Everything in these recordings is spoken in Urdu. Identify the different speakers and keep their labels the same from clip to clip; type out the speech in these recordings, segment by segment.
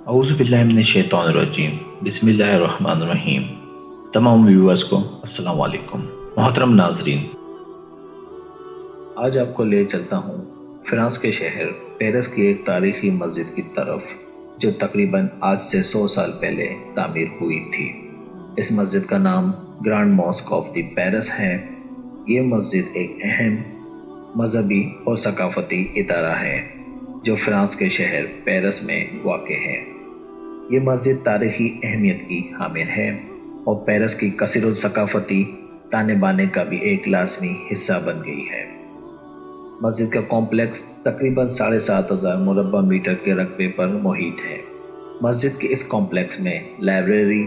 Speaker 1: اعوذ باللہ من الشیطان الرجیم بسم اللہ الرحمن الرحیم۔ تمام ویورز کو السلام علیکم۔ محترم ناظرین، آج آپ کو لے چلتا ہوں فرانس کے شہر پیرس کی ایک تاریخی مسجد کی طرف جو تقریباً آج سے 100 سال پہلے تعمیر ہوئی تھی۔ اس مسجد کا نام grand mosque of the Paris ہے۔ یہ مسجد ایک اہم مذہبی اور ثقافتی ادارہ ہے جو فرانس کے شہر پیرس میں واقع ہے۔ یہ مسجد تاریخی اہمیت کی حامل ہے اور پیرس کی کثیر الثقافتی تانے بانے کا بھی ایک لازمی حصہ بن گئی ہے۔ مسجد کا کمپلیکس تقریباً 7,500 مربع میٹر کے رقبے پر محیط ہے۔ مسجد کے اس کمپلیکس میں لائبریری،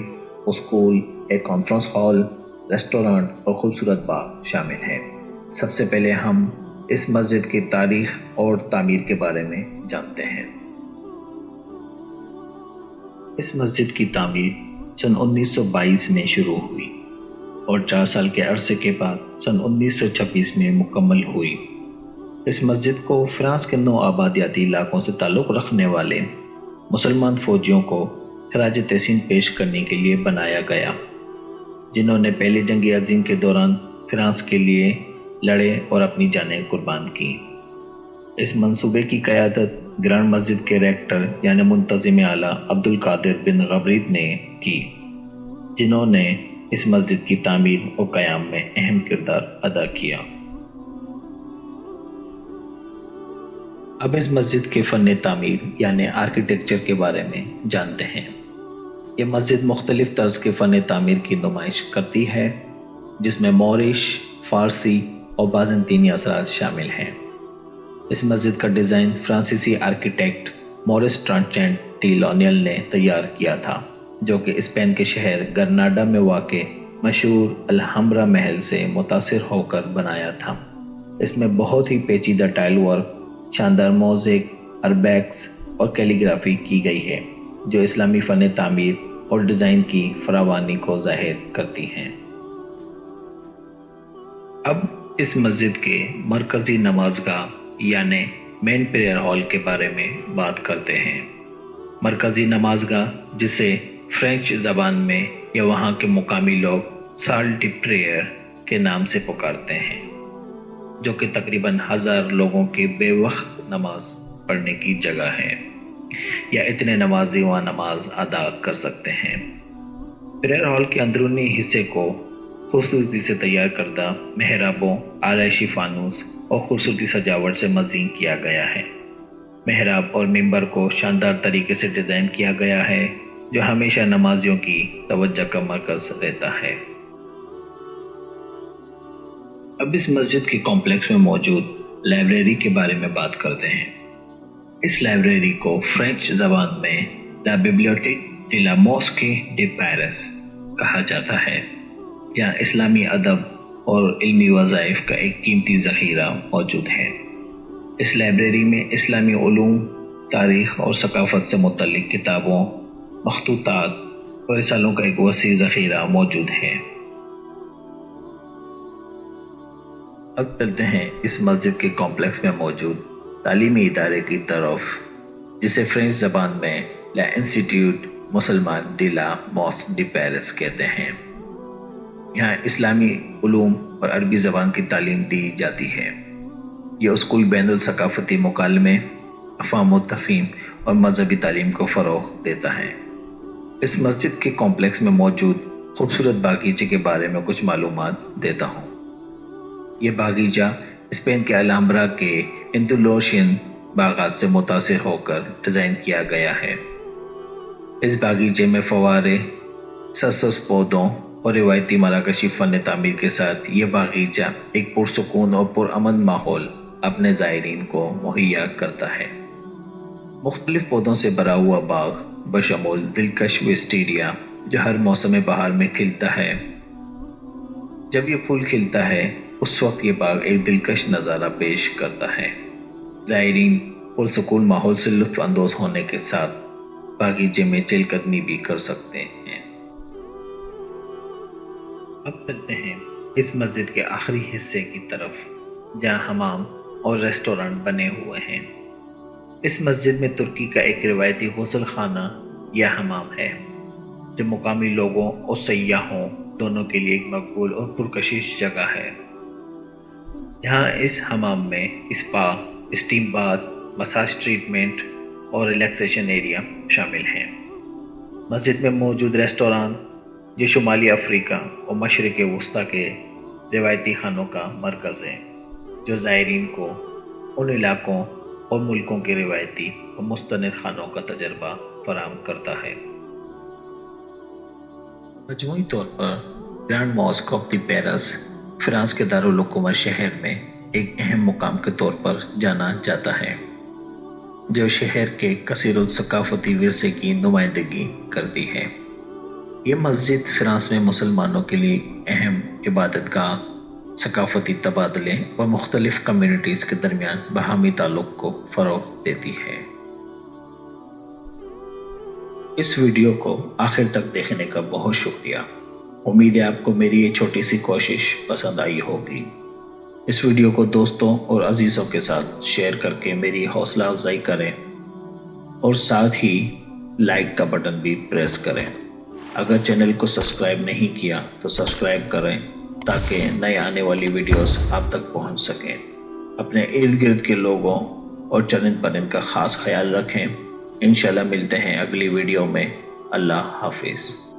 Speaker 1: اسکول، ایک کانفرنس ہال، ریسٹورانٹ اور خوبصورت باغ شامل ہیں۔ سب سے پہلے ہم اس مسجد کی تاریخ اور تعمیر کے بارے میں جانتے ہیں۔ اس مسجد کی تعمیر سن 1922 میں شروع ہوئی اور 4 سال کے عرصے کے بعد سن 1926 میں مکمل ہوئی۔ اس مسجد کو فرانس کے 9 آبادیاتی علاقوں سے تعلق رکھنے والے مسلمان فوجیوں کو خراج تحسین پیش کرنے کے لیے بنایا گیا، جنہوں نے پہلی جنگ عظیم کے دوران فرانس کے لیے لڑے اور اپنی جانیں قربان کی۔ اس منصوبے کی قیادت گرانڈ مسجد کے ریکٹر یعنی منتظم اعلیٰ عبد القادر بن غبریت نے کی، جنہوں نے اس مسجد کی تعمیر اور قیام میں اہم کردار ادا کیا۔ اب اس مسجد کے فن تعمیر یعنی آرکیٹیکچر کے بارے میں جانتے ہیں۔ یہ مسجد مختلف طرز کے فن تعمیر کی نمائش کرتی ہے، جس میں مورش، فارسی اور بازنطینی اثرات شامل ہیں۔ اس مسجد کا ڈیزائن فرانسیسی آرکیٹیکٹ مورس ٹرانچینٹ ڈی لونیل نے تیار کیا تھا، جو کہ اسپین کے شہر گرناڈا میں واقع مشہور الحمرا محل سے متاثر ہو کر بنایا تھا۔ اس میں بہت ہی پیچیدہ ٹائل ورک، شاندار موزیک، اربیکس اور کیلیگرافی کی گئی ہے، جو اسلامی فن تعمیر اور ڈیزائن کی فراوانی کو ظاہر کرتی ہیں۔ اب اس مسجد کے مرکزی نماز گاہ یعنی مین پریئر ہال کے بارے میں بات کرتے ہیں۔ مرکزی نماز گاہ، جسے فرینچ زبان میں یا وہاں کے مقامی لوگ سال ڈی پریئر کے نام سے پکارتے ہیں، جو کہ تقریباً 1000 لوگوں کی بے وقت نماز پڑھنے کی جگہ ہے، یا اتنے نمازی وہاں نماز ادا کر سکتے ہیں۔ پریئر ہال کے اندرونی حصے کو خوبصورتی سے تیار کردہ محرابوں، آرائشی فانوس اور خوبصورتی سجاوٹ سے مزین کیا گیا ہے۔ محراب اور ممبر کو شاندار طریقے سے ڈیزائن کیا گیا ہے، جو ہمیشہ نمازیوں کی توجہ کا مرکز رہتا ہے۔ اب اس مسجد کے کمپلیکس میں موجود لائبریری کے بارے میں بات کرتے ہیں۔ اس لائبریری کو فرینچ زبان میں لا ببلیوٹیک ڈی لا موسکے ڈی پیرس کہا جاتا ہے، جہاں اسلامی ادب اور علمی وظائف کا ایک قیمتی ذخیرہ موجود ہے۔ اس لائبریری میں اسلامی علوم، تاریخ اور ثقافت سے متعلق کتابوں، مخطوطات اور رسالوں کا ایک وسیع ذخیرہ موجود ہے۔ اب چلتے ہیں اس مسجد کے کمپلیکس میں موجود تعلیمی ادارے کی طرف، جسے فرینچ زبان میں لا انسٹیٹیوٹ مسلمان de la mosque de Paris کہتے ہیں۔ یہاں اسلامی علوم اور عربی زبان کی تعلیم دی جاتی ہے۔ یہ اسکول بین الثقافتی مکالمے، افہام و تفہیم اور مذہبی تعلیم کو فروغ دیتا ہے۔ اس مسجد کے کمپلیکس میں موجود خوبصورت باغیچے کے بارے میں کچھ معلومات دیتا ہوں۔ یہ باغیچہ اسپین کے الحمرا کے اندلوشین باغات سے متاثر ہو کر ڈیزائن کیا گیا ہے۔ اس باغیچے میں فوارے، سرسبز پودوں اور روایتی مراکشی فن تعمیر کے ساتھ یہ باغیچہ ایک پرسکون اور پرامن ماحول اپنے زائرین کو مہیا کرتا ہے۔ مختلف پودوں سے بھرا ہوا باغ بشمول دلکش وسٹیریا، جو ہر موسم بہار میں کھلتا ہے۔ جب یہ پھول کھلتا ہے، اس وقت یہ باغ ایک دلکش نظارہ پیش کرتا ہے۔ زائرین پرسکون ماحول سے لطف اندوز ہونے کے ساتھ باغیچے میں چہل قدمی بھی کر سکتے ہیں۔ اب چلتے ہیں اس مسجد کے آخری حصے کی طرف، جہاں حمام اور ریسٹورانٹ بنے ہوئے ہیں۔ اس مسجد میں ترکی کا ایک روایتی غسل خانہ یہ حمام ہے جو مقامی لوگوں اور سیاحوں دونوں کے لیے ایک مقبول اور پرکشش جگہ ہے۔ جہاں اس حمام میں spa, steam bath, massage treatment اور ریلیکسیشن ایریا شامل ہیں۔ مسجد میں موجود ریسٹوران یہ شمالی افریقہ اور مشرق وسطیٰ کے روایتی کھانوں کا مرکز ہے، جو زائرین کو ان علاقوں اور ملکوں کے روایتی اور مستند کھانوں کا تجربہ فراہم کرتا ہے۔ مجموعی طور پر grand mosque of the Paris France کے دارالحکومت شہر میں ایک اہم مقام کے طور پر جانا جاتا ہے، جو شہر کے کثیر الثقافتی ورثے کی نمائندگی کرتی ہے۔ یہ مسجد فرانس میں مسلمانوں کے لیے اہم عبادت گاہ، ثقافتی تبادلے اور مختلف کمیونٹیز کے درمیان باہمی تعلق کو فروغ دیتی ہے۔ اس ویڈیو کو آخر تک دیکھنے کا بہت شکریہ۔ امید ہے آپ کو میری یہ چھوٹی سی کوشش پسند آئی ہوگی۔ اس ویڈیو کو دوستوں اور عزیزوں کے ساتھ شیئر کر کے میری حوصلہ افزائی کریں اور ساتھ ہی لائک کا بٹن بھی پریس کریں۔ اگر چینل کو سبسکرائب نہیں کیا تو سبسکرائب کریں تاکہ نئے آنے والی ویڈیوز آپ تک پہنچ سکیں۔ اپنے ارد گرد کے لوگوں اور چرند پرند کا خاص خیال رکھیں۔ انشاءاللہ ملتے ہیں اگلی ویڈیو میں۔ اللہ حافظ۔